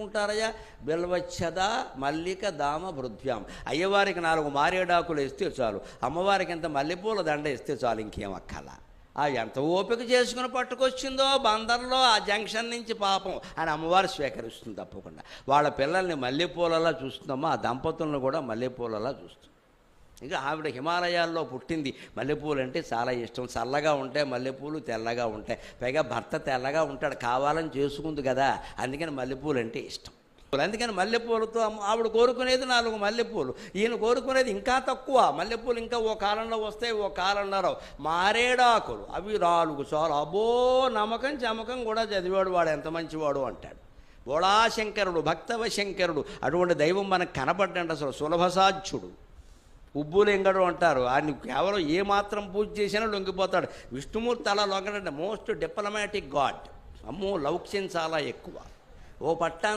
ఉంటారయ్యా బిల్వచ్చద మల్లిక దామ భృద్భ్యాం. అయ్యవారికి 4 మారేడాకులు ఇస్తే చాలు, అమ్మవారికి ఇంత మల్లెపూల దండ ఇస్తే చాలు, ఇంకేం అక్కల. ఆ ఎంత ఓపిక చేసుకుని పట్టుకొచ్చిందో బందర్లో ఆ జంక్షన్ నుంచి పాపం అని అమ్మవారు స్వీకరిస్తుంది తప్పకుండా. వాళ్ళ పిల్లల్ని మల్లెపూలలా చూస్తుందమ్మా, ఆ దంపతులను కూడా మల్లెపూలలా చూస్తుంది. ఇంకా ఆవిడ హిమాలయాల్లో పుట్టింది, మల్లెపూలు అంటే చాలా ఇష్టం. చల్లగా ఉంటాయి మల్లెపూలు, తెల్లగా ఉంటాయి, పైగా భర్త తెల్లగా ఉంటాడు, కావాలని చేసుకుంది కదా, అందుకని మల్లెపూలు అంటే ఇష్టం. అందుకని మల్లెపూలతో ఆవిడ కోరుకునేది 4 మల్లెపూలు, ఈయన కోరుకునేది ఇంకా తక్కువ. మల్లెపూలు ఇంకా ఓ కాలంలో వస్తాయి, ఓ కాలంలో రావు. మారేడాకులు అవి 4 చాలు. అబ్బో నమ్మకం చమకం కూడా చదివాడు వాడు, ఎంత మంచివాడు అంటాడు. బోళాశంకరుడు, భక్తవ శంకరుడు, అటువంటి దైవం మనకు కనపడ్డంటే అసలు సులభసాధ్యుడు. ఉబ్బులింగడు అంటారు, ఆయన కేవలం ఏమాత్రం పూజ చేసినా లొంగిపోతాడు. విష్ణుమూర్తి అలా లొంగడంటే మోస్ట్ డిప్లొమాటిక్ గాడ్. అమ్మో లౌక్యం చాలా ఎక్కువ. ఓ పట్టాన్